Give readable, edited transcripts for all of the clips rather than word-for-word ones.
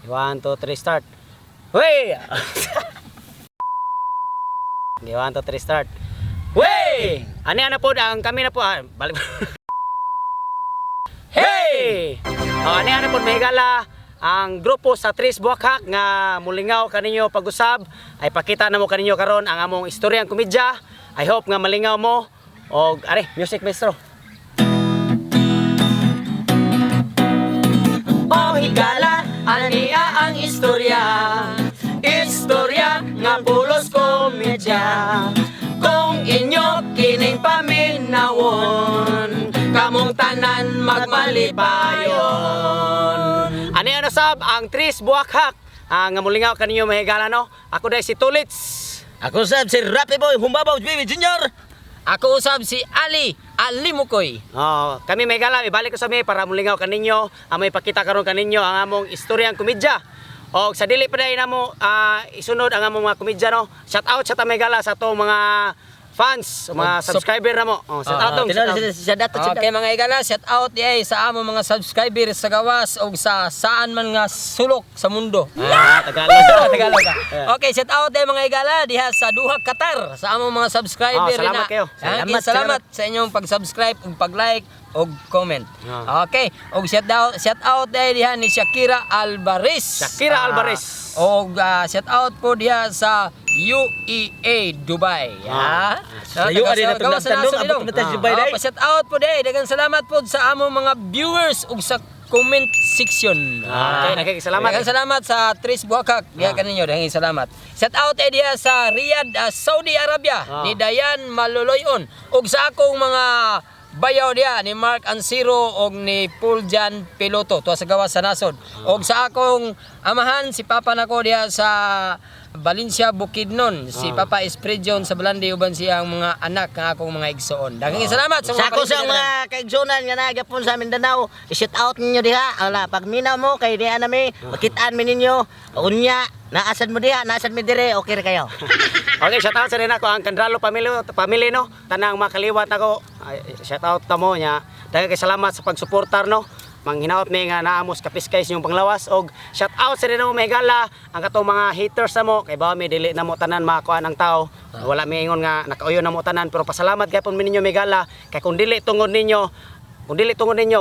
1, 2, 3, start. Wey! Okay, 1, 2, 3, start. Wey! Ano po, kami na po. Balik. Hey! Ano po, may higala ang grupo sa Tris Buakhak nga mulingaw kaninyo pag-usab. Ay pakita na mo kaninyo karon ang among istoryang komedya. I hope nga malingaw mo. O, are, music maestro. O higala, ania ang istorya. Istorya nga pulos komedya. Kung inyo kining paminawon, kamong tanan magmalipayon. Ano sab ang Tris Buakhak nga mulingaw kaninyo mahigala no. Ako dai si Tulits. Ako sab si Rappi Boy Humbabaw Baby Junior. Ako usab si Ali Alimukoy. Kami may gala, ibalik ko sa mi para mulingaw kaninyo, may pakita karon kaninyo ang among istoryang komedya. O sa dili pa dai namo isunod ang among mga komedya no. Shout out sa may gala sa atong mga fans, mga subscriber namo. Shout out dong. Okay mga igala, shout out diay sa among mga subscriber sa gawas o sa saan man nga sulok sa mundo. Tagalog. Tagalog. Okay, shout out diay mga igala diha sa Duha, Qatar sa among mga subscriber salamat na. kayo. Salamat sa inyong pag-subscribe ug pag-like og comment. Okay, og shout out diha ni Shakira Alvarez. Og shout out po diha sa UEA Dubai. Sa UAE na paglatandong abot na tayo Dubai dai. Shout out po diha. Daghang salamat po sa among mga viewers ug sa comment section. Okay, salamat. Daghang salamat sa Tris Buakhak. Diha kaninyo, daghang salamat. Shout out diha sa Riyadh, Saudi Arabia ni Dayan Maloloyon ug sa akong mga bayaw diha ni Mark Ansiro og ni Puljan Piloto tuwa sa gawas sa nasod. Og sa akong amahan si Papa nako diha sa Valencia Bukidnon, si Papa Esprejon sa Balandi uban siyang mga anak ng akong mga igsoon. Daghang salamat sa mga Sa sa mga kaigsonan nga nagapon sa Mindanao, i-shout out ninyo diha. Ala, pag minaw mo kay diha nami, makitaan mi ninyo. Unya, naasan mo diha, naasan mi dire, okay ra kayo. Okay, shout out sa rin ako ang Candralo family no. Tanang makaliwat nako. Shout out ta mo nya. Daghang kay salamat sa pagsuportar no. Manghinaot mi nga naamos kapiskays yung panglawas og shout out sa rin mo mahigala ang katong mga haters na mo kay bawa mi dili na mo tanan makuan ang tao. Wala mi ingon nga nakauyo na mo tanan pero pasalamat gyapon mi ninyo mahigala kay kung dili tungod ninyo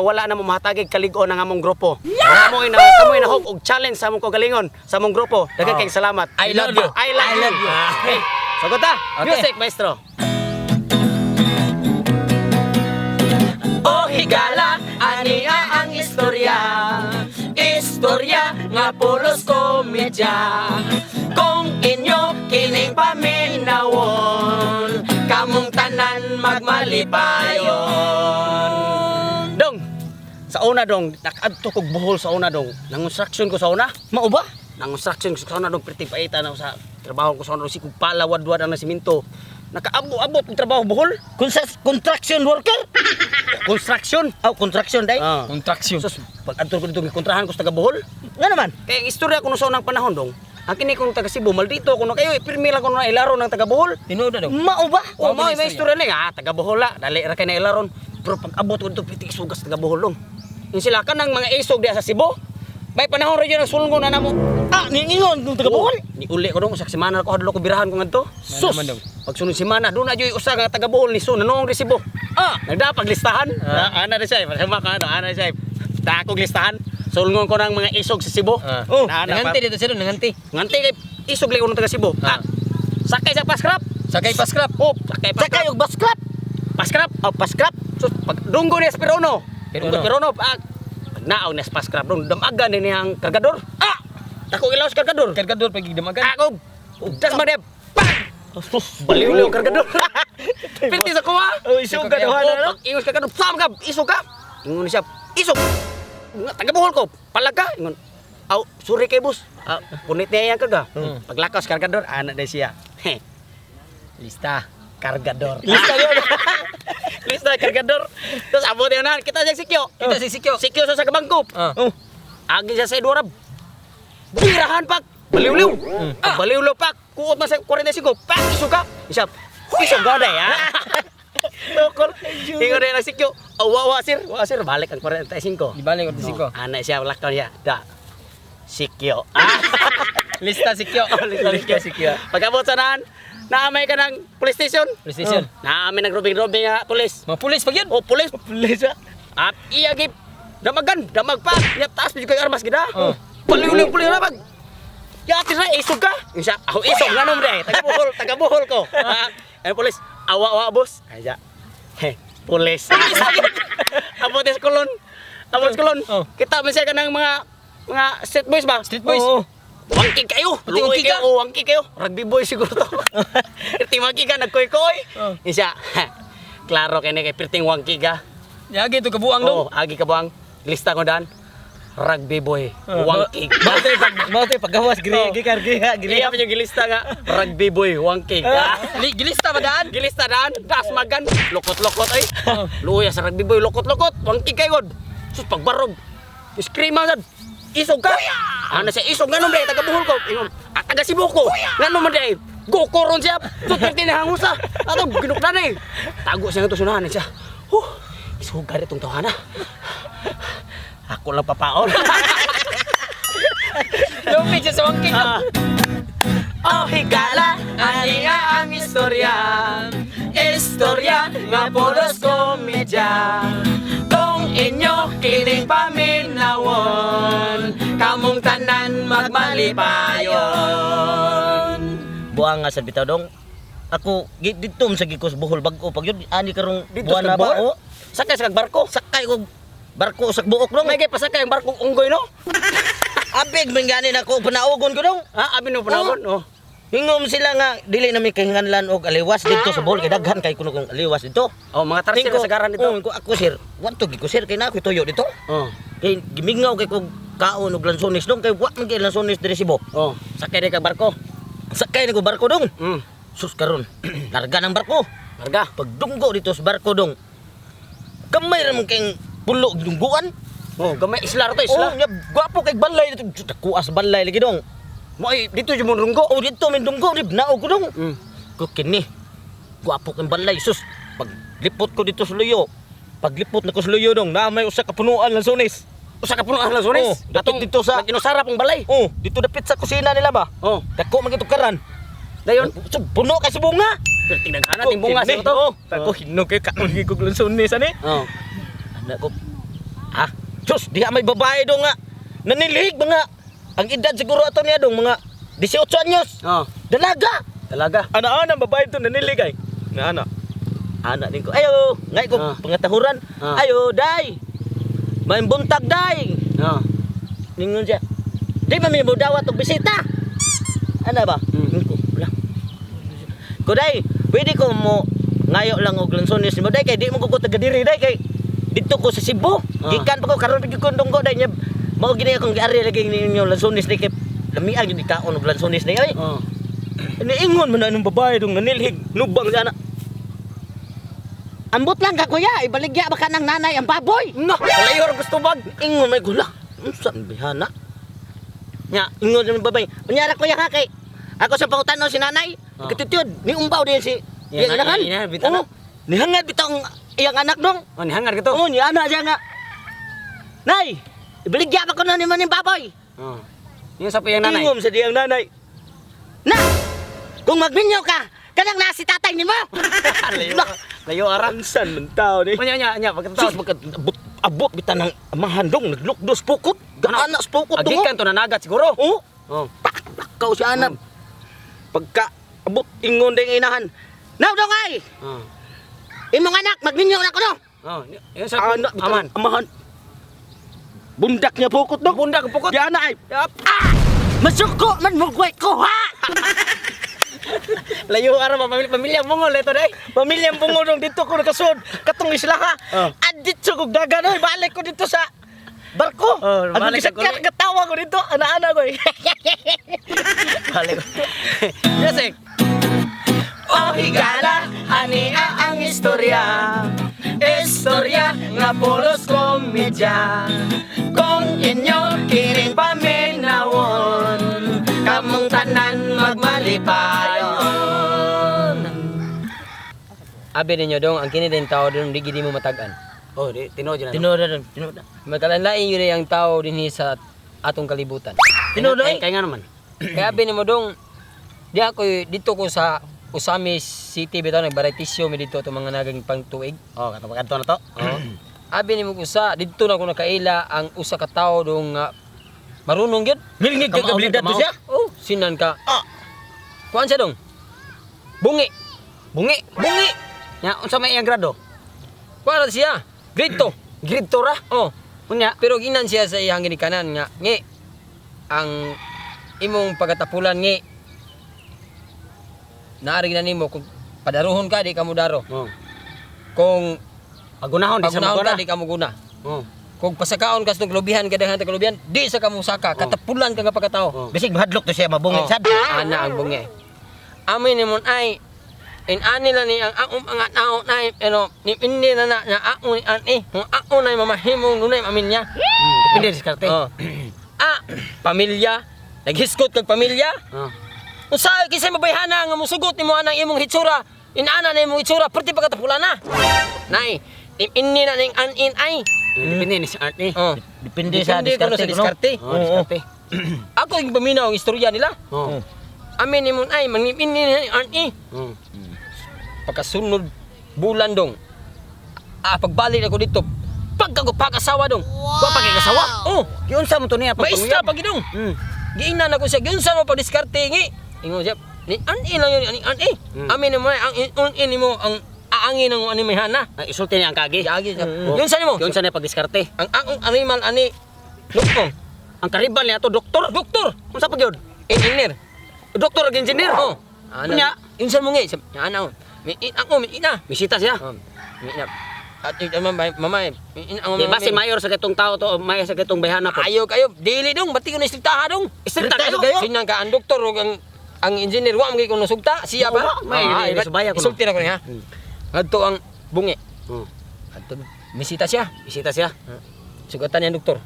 wala na mo mahatagig kalig-on ang among grupo. Kamoy na hope og challenge sa among kagalingon sa among grupo. Daghang kay salamat. I love you. Okay. Sagot ta. Music maestro. O higala, ania ang istorya. Istorya nga pulos komedya. Kung inyo kining paminawon, kamong tanan magmalipayon. Dong. Sa una dong, nakadto kog buhol sa una dong. Nang-construction ko sa una. Mao ba? Nang-construction ko sa una dong pretty paita na sa trabaho ko sa una si kog palawad-wad ang simento. Nakaabot ang trabaho buhol. Construction worker? Construction. Construction dai. Contraction. Sus, pag adto ko dito kontrahan ko sa taga Bohol. Nga naman. Kaya ang istorya ko no sa unang panahon dong. Ang kini kong taga Cebu maldito kuno kayo pirmi lang kuno na ilaro ng taga Bohol. Tinuod na daw. Mao ba? O may istorya ni taga Bohol la, dali ra kay na ilaron. Pero pag abot ko dito pitik sugas taga Bohol dong. Yung sila kanang mga isog diya sa Cebu. May panahon ra yun ang sulngon na namo. Ningon nung taga Bohol. Ni uli ko dong sa semana ko hadlo ko birahan ko ngadto. Sus. Pag sunod semana doon na joy usa ka taga Bohol ni so nanong resibo. Nagdapag listahan. Ana na siya, masama ka ano, ana siya. Dakog listahan. Sulngon ko ng mga isog sa Cebu. Nanganti dito sila, nanganti. Nganti kay isog li ko ng taga Cebu. Sakay sa paskrap. Sakay paskrap. Sakay Sakay og baskrap. paskrap. Paskrap. So pag dunggo ni Perono. Perono naaw na paskrap dong damagan ni ang kargador. Tako ilaw sa kargador. Kargador pagi damagan. Ako. Ugdas man baliw-liw kargador. Pinti sa kuha. Isog ka daw na. Ingos kargador. Sam ka. Isog ka. Ingon siya. Isog. Taga Bohol ko. Palag ka. Ingon. Aw, sorry kay boss. Punit niya yan kaga. Paglakaw sa kargador, ana na siya. Lista. Kargador. Lista kargador. Terus abot yun na. Kita siya sikyo. Sikyo sa kabangkop. Agi siya sa Edwarab. Birahan pak. Baliw-liw. Baliw-liw pak. Kuot man sa 45. Pak, isog ka. Isap. Isog ka day ha. Lokol. Ingon na lang sikyo. Wasir. Balik ang 45. Dibalik ang 45. Anak siya, lakaw niya. Da. Sikyo. Lista sikyo. Lista sikyo. Pagkabot sa naan, naamay ka ng police station. PlayStation. Naamay nag-robing-robing nga pulis. Mga pulis pag yun. O pulis. Pulis ah. At iya gip. Damagan, damag pa. Nya taas pa kayo armas gida. Oh. Paling pulis na pag. Ya tira isog ka. Isa, ako isog nganom dai. Taga-buhol ko. Ay pulis, awa boss. Ay ja. He, pulis. Abot is kulon. Oh. Kita masaya ka ng mga street boys ba? Street boys. Oo. Wangki kayo. Pati wangki ka? Oo, wangki kayo. Rugby boy siguro to. Timaki ka, nagkoy-koy. Oh. Isa, klaro kay kay pirting wangki ka. Yagi ito kabuang dong. Oo, agi ka bang lista ko dan. Rugby boy, wangki. Mau paggawas Iya pa yung gilista nga. Rugby boy, wangki. Gilista ba daan? Gilista daan, das magan, lokot-lokot ay. Luya sa rugby boy, lokot-lokot, wangki kayo god. Sus pagbarog. Scream man sad. Isog ka. Ano siya isog nganom day taga Bohol ko. Ingon, taga Cebu ko. Nganom man day. Go koron siya. Tuperti na hangusa. Ato ginuklan eh. Tago siya nga to sunahan siya. Isog ka itong tawhana. Ako lang papaon. Lumit siya sa wangking. Oh higala, ani nga ang istorya. Istorya nga pulos komedya. Kung inyo kining paminawon, kamong tanan magmalipayon. Buang nga sa bitaw dong. Ako dito sa gikos Bohol Bag-o pag yun ani karong Dito buwan sa na ba Bohol? o Sakay sa barko. sakay ko barko sa buok dong. May kay pasakay ang barko unggoy no? Abig man gani nako panaugon ko dong. Ha, abi no panahon. Oh. Hingom sila nga dili na mi kahinganlan og aliwas dito sa Bohol kay daghan kay kuno kong aliwas dito. Oh, mga tarsira sa garan dito. Ko ako sir, wanto gi ko sir kay na ako tuyo dito. Oh. Kay gimingaw kay kog kaon og lansones dong kay wa man kay lansones diri Cebu. Oh, sakay ka barko. Sakay na ko barko dong. Mm. Sus karon, larga ng barko. Larga. Pagdunggo dito sa barko dong. Gamay ra man kay pulo dungguan. Oh, gamay isla ra to, Oh, isla. nya gwapo kay balay dito. Kuas balay lagi dong. Mo ay dito yung runggo. Oh, dito min dunggo rib naog ko dong. Mm. Ko kini. Gwapo kay balay sus. Paglipot ko dito sa luyo. Paglipot na ko sa luyo dong, na may usa ka punuan lansones. Usa ka puno ang lasones. Oh, dapit dito sa- inusarap ang balay. Oh, dito dapit sa kusina nila ba? Oh, Dako man karan. dayon. Puno kay sa bunga. Tingnan ana ting bunga sa to. Ako hinog kay kaon gi ko lansones ani. Oh. Anak ko. Ah, sus, diha may babae dong nga. Nanilig mga ang edad siguro ato niya dong mga 18 anyos. Oh, Dalaga. talaga. Ana-ana babae to nanilig ay. Nga ana. Ana din ko. Ayo, ngay ko Ah. pangatahuran. Ah. Ayo, day. May buntag day. Oh. Ningon siya. Di man mi mo dawat og bisita. Ana ba? Mm. Ko, wala. Ko day, pwede ko mo ngayo lang og lansones mo day kay di mo ko taga diri day kay dito ko sa Cebu. Ah. Gikan pa ko karon pigi ko donggo day nya mao gini akong giari lagi ninyo lansones day kay lamian gyud kaon og lansones day ay. Oh. Niingon man na nung babae dong nanilhig nubang sa ana. Ambot lang ka kuya, ibaligya ba ka ng nanay ang baboy? No, layo ra gusto bag. Ingon may gula. Unsan bihana? Nya, ingon sa babae. Unyara kuya ka kay ako sa pangutanaw si nanay. Oh. Katutod, ni umbaw din si Yan, iyang anakan. yan, bitana. Oo, nihangad bitaw ang iyang anak dong. Oh, ni hangar gito. Oo, ni ana siya nga. Nay, ibaligya ba ko na ni man yung baboy? Oh. Yung sa piyang nanay. Ingom sa diyang nanay. Na! Kung magminyo ka, kanang nasi tatay ni mo. Layo ara. Ansan man tao ni? Nya, pagkatapos Abot bitan ng mahandong naglukdos pukot. Gana sa pukot dong. agikan to nanagat siguro. Oh, Oh. Pakaw si anak. Pagka abot ingon ding inahan. Now dong ay. Oh. Imong anak magminyo na ko no. Oh, yung sa Anak aman. amahan. Bundak niya pukot dong. Bundak pukot. Di ana ay. Yap. Masuko man mo ko ha. Layo ara pamilya mongol ito day. Pamilyang bungol dong dito ko nakasud. Katong isla ha. Oh. Adit sa kog dagan oy balik ko dito sa barko. Oh, Ang balik ka gisakyan kulit. katawa ko dito. Ana-ana ko. Balik. Yesek. Oh higala, ania ang istorya. Istorya nga pulos komedya. Kung inyo kining paminawon, kamong tanan magmalipayon. Abi ninyo dong, ang kini din tao dong, di gidi mo matagan. Oh, di tinood yun. Tinoda. Magkalanlain yun ang tao din sa atong kalibutan. Tinuod Kaya nga naman. Kaya abi nimo dong dito ko sa Usami City bitaw nagbaraytisyo mi dito itong mga nagang pangtuig. Oh, katapag na to. Oh. Abi nimo usa dito na ko nakaila ang usa ka tawo dong marunong gyud. Milingig ka kabilidad to siya. Oh, sinan ka. Kuan siya dong. Bungi. Bungi. Bungi. Nya unsa may iyang grado? Kuan siya. Grade 2. Grade 2 ra. Oh. Unya. Pero ginan siya sa iyang ginikanan nga ngi ang imong pagkatapulan ngi naari na nimo kung padaruhon ka di ka mo daro. Oh. Kung Pagunahon di sa pagunahon mga ka di ka mo guna. Oh. Kung pasakaon ka sa kalubihan kadahan ta kalubihan di sa kamo saka katapulan ka nga pagkatao. Oh. Bisig mahadlok to siya mabungit sad. Ana ang bungi. Amin ni mon ay anila ni ang mga tao na ni hindi na aon ani kung aon ay mamahimong nunay amin niya. Depende diskarte. Oh. Pamilya, naghiskot kag pamilya. Oh. Unsa kisay mabayhana nga musugot nimo anang imong hitsura, inana na imong hitsura perti pagkatapulan na. Nay, inni na ning anin ay. Depende ni sa art ni. Oh. Depende sa kuno sa diskarte. diskarte. Oh, diskarte. Ako yung paminaw ang istorya nila. Oh. Amin nimo ay mangipin ni ani. Oh. Pagkasunod bulan dong. Pagbalik ako dito, pagkasawa dong. Wa pa kay kasawa. Oh, Giunsa mo to niya maistra pag idong. Giinan ako siya, giunsa mo pag diskarte ngi. Ingon siya, ni ani lang yun, ani. Amin mo ang ini mo ang aangin ng ani may hana. Ay isulti niya ang kagi. Yagi siya. Giunsa nimo? Giunsa niya pagdiskarte. Ang aong animal ani lukong. Ang karibal niya to doktor. Doktor, Unsa pa gyud? engineer. Doktor ug engineer. Oh. Ano? Nya? Giunsa mo ngi? Ana. Ako mi ina. Bisita siya. Mi ina. At mamay, Di ba si mayor sa katong tao to, mayor sa katong bayhana po. Ayo kayo, dili dong, bati ko na istriktaha dong. Istrikta kayo? Sinang ka ang doktor ug ang engineer wa magay ko nasugta, siya ba? Oo, may subaya ko na. Isulti na ko niya. Adto ang bungi. Oh. Adto misita siya. Bisita siya. Sugatan niya ang doktor.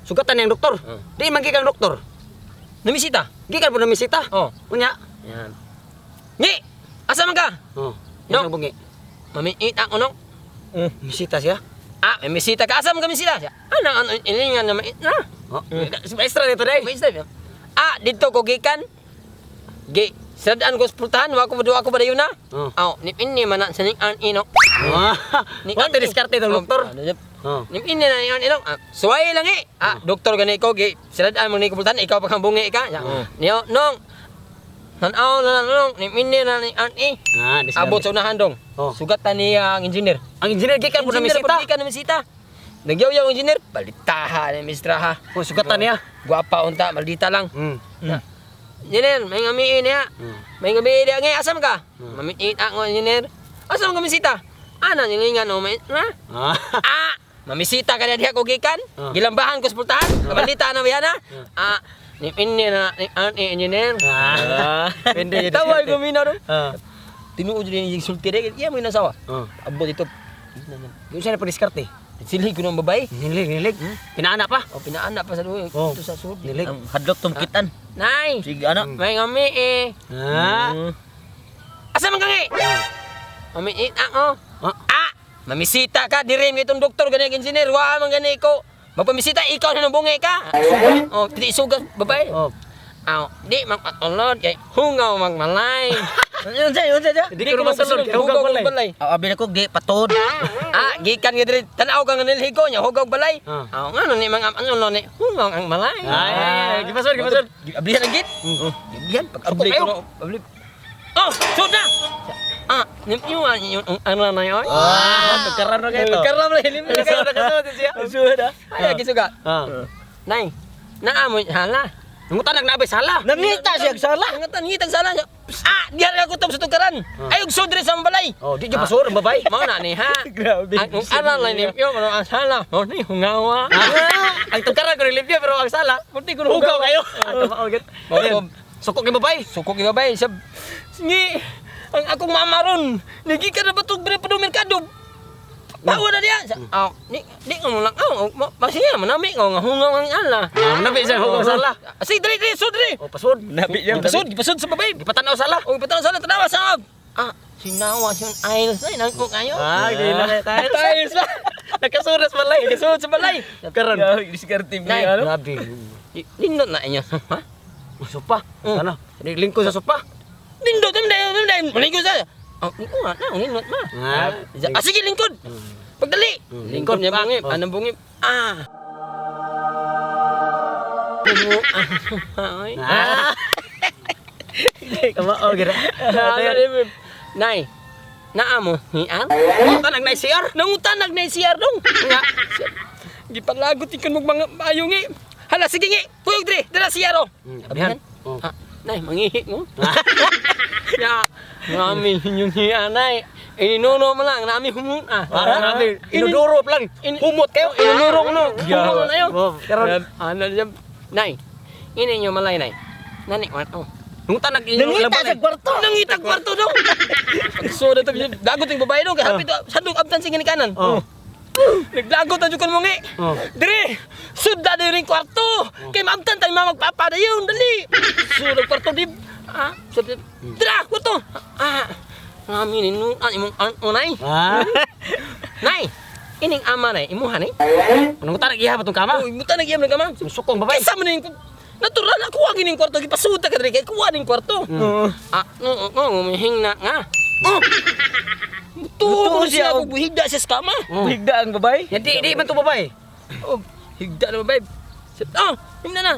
Sugatan niyang doktor. Di man gikan doktor. Namisita. Gikan po na misita. Oh. Unya. Yan. Ngi, asa man ka? Oh. No. Yung bungi. Mamiit ang unong. Misita siya. May misita ka. Asa man ka misita? Ano, ilingan na mait na. Oh. Si maestra dito dai. May isda. Dito ko gikan. Sadaan ko pultahan, wa ko badayon na. Oh. Nipinni man na sa ning ino. Wa te diskarte tong doktor. Oh. Nipinni na yung ino. Suway lang doktor gani ko sadaan mo ni ko pultahan, ikaw pa kang bungi ka. Niyo nong Tanaw na nong nipinni na ni Diskarte. abot sa unahan dong. Oh. Sugatan niya ang engineer. Ang engineer gikan po na Engineer misita. gikan na misita. Nagyaw-yaw ang engineer, balitaha ni mistraha. Oh, sugatan niya. Guwapa unta, maldita lang. Engineer, may ngamiin niya. May ngamiin niya. Ngayon, asam ka? Mamiit ako, engineer. Asam ka misita? Ano, nilingan o may... Mamisita ka na diha ko gikan. Gilambahan ko sa pultahan. Kabalita na biyana. Nipinni na ni engineer. Pende yun. Tawag ko mina ron. Tinuod din yung sulti rin. Iya mo yung nasawa. Abot ito. Yung siya na po diskarte. Silhi ko ng babae. Nilig. Pinaana pa. O pinaana pa sa duwi. Oh. Ito sa sud. Nilig. Ang hadlok tumkitan. Nay! Sige ano? May ngami Asa man kang Mamiit ako. Mamisita ka, dirim itong doktor, ganyan engineer, wa man gani ko. Magpamisita, ikaw na nabungi ka. Titi sugas, babae. Di magpatulod, kay hungaw magmalay. Yun siya. Hindi ko masunod. Hugaw balay. Abi na ko gi patod. Gikan nga diri, tanaw ka nga nilhigo niya, hugaw balay. Nga ni mga ni hungaw ang malay. Ay, gipasod. Ablihan ang git. Ablihan, pag-abli ko na. Abli. Sud na! Nimpiwan yung ano na yun? Karan na kayo. Karam lang, nimpiwan. Karan na kasunod siya. Sud na. Ay, kisuga. Nay, naamoy hala. Nungutan nagnabay sala. Namita siya sala. Ngatan ngitag sala niya. Diyan ako tong sa tukaran. Ayog sudre sa balay. Di dyan pasur, ang babay. Mao na ni ha. Grabe. Ang aral lang nimpiyo, ano ang sala. Mao ni hungawa. Ang tukaran ko nilipya, pero ang sala. Puti ko Hugaw kayo. Sukok yung babay. Sukok yung babay. Sige, ang akong mamaron. Nagi ka na ba itong pa merkado? Bawa na diya. Di ko mo lang. Masiya, manami ko. Nga hungaw ang ala. Nabi siya, hugaw sala. Sige, dali, sud, dali. Pasud. Nabi niya. Gipasod sa babay. Gipatanaw sala. Gipatanaw sala, tanawa sa sinawa siya Iles na, inangko kayo. Gila. Tiles na. Nagkasuras balay. Nagkasuras sa balay. Karan. Diskarte mo Nay, ano? Grabe. Nindot na inyo. Ha? Sopa. Oh. Ano? Lingko sa sopa. Nindot naman. Malingkod sa. Oh, nindot nga. Nindot ma. Sige, lingkod. Pagdali. Lingkod niya bungib. Anong bungib? Ay. Kamao gira. Nay, naa mo hian? Tanang na CR. Nangutanag na CR dong. Nga. Gipalagot ikan mo mga ayong Hala, sige ngi. Tuyog dre. Dala CR o. Abihan. Ha, nay, mangihi mo. Ya, ngami yung hian nay. Ininuno mo lang, nami humun. Grabe. Inudurop lang. Humot kayo. Inunurong no. Yeah. Humot na yun. Karon Ano dyan? Nay, ini nyo malay nay. Nani, ano? nung tanag inyo Nangita sa kwarto. Nangitag kwarto dong. So na tabi dagot yung babae dong kahapit sadong abtan sing kanan. Oh. Naglagot na jud kon mo ngi. Oh. Dire, sudda di ring kwarto. Kay maabtan tay magpapadayon dali. Sudog kwarto di. Sabi. Dira, kwarto. Ngami ni nu imong unay. Nay. Ining ama nay, imuha nay. Nung tanag iha patong kama. Oh, imuta na giyam na kama. Sukong babae. Kaysa man ning natural na kuha gining kwarto gipasuta ka diri kay kuha ning kwarto. Umihing na nga. Tuwa siya og higda sa skama. Higda ang babae. Di man to babae. Oh, higda na babe. Himna na.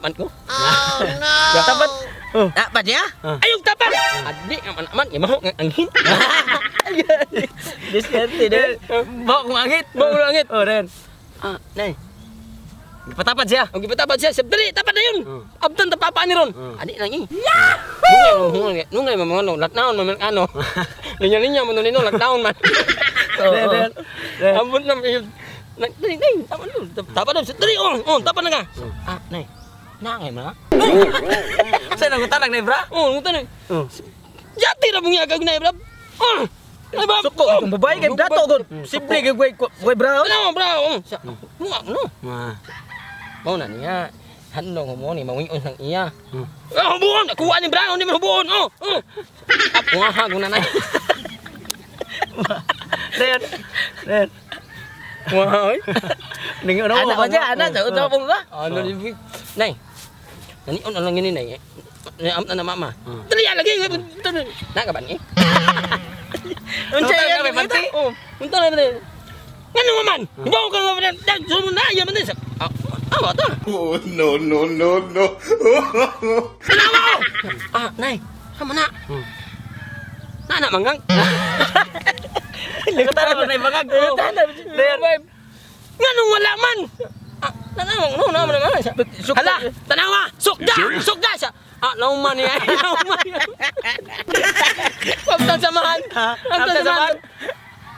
Man ko. Oh no. Tapat. Oh. Dapat niya? Ayog tapat. Adi aman imaho ang anghin. Diskarte din. Bawa kong angit. Bawa kong angit. Oh, Ren. Nay. Patapad siya. Ang gipatapat siya, dali, tapat na yun. Abtan tapapa ni ron. Adi lang eh. Nungay mo mga latnaon man ano. Linya-linya mo nino latnaon man. Ren. Ambot na dali, tapat na. Tapat na, dali, tapat na ka. Nay. Nangay mo na. Saan ang tanag na ibra? Ngutan na. Jati ra mong yagag na, bro. Ay, bab. Suko kung babae kay dato gud. Simple kay way bra. Ano, bro? No. Mau na niya. Handong mo ni mawingon sang iya. Hubuon, kuha ni Brown, ni hubuon. Apo nga hag na nay. Ren. Wah. Ning ano Anak ba ba niya? Anak sa utang mo ba? Ano ni nay. Nani on lang ini nay. Am na mama. Dali lagi. Na ka ba ni? Unsa yan may panti? Unta na dali. Ngano man? Bawo ka nga dag sumo na ya man sa. Awa ta. Oh, no, no, no, no. Salamat! Nay, sama na. Na mangang. Likatan mo na ibangag. Nganong wala man? Tanawang, no, naman naman. Hala, tanawa, sukda siya. Nauman niya, nauman niya. Pagtan samahan.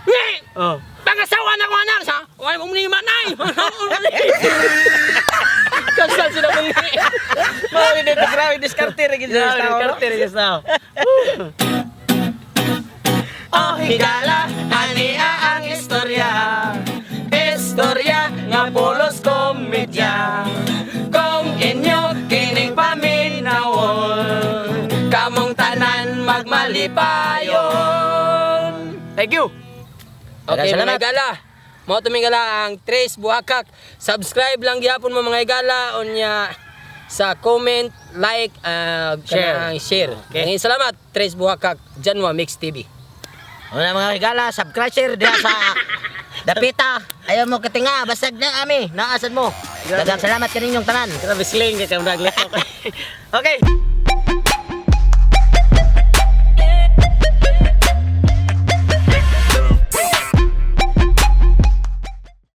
Ngi! Oh. Pangasawa na ko anak sa. Wala mong lima, nay. Kasal sila mong ngi. Mau ini grabe diskarte ra gid sa tao. Diskarte ra gid sa tao. Oh, higala, ania ang istorya. Istorya nga pulos komedya. Kung inyo kining paminawon, kamong tanan magmalipayon. Thank you. Okay, Salamat. mga igala. Mao tuming gala ang Trace Buhakak. Subscribe lang gyapon mo mga igala unya sa comment, like, share. Okay. Salamat Trace Buhakak, Janwa Mix TV. Una mga higala, subscriber diha sa Dapita. Ayaw mo katinga, basag na ami. Naasan mo. Daghang salamat kaninyong tanan. Grabe sling kay kamdag. Okay.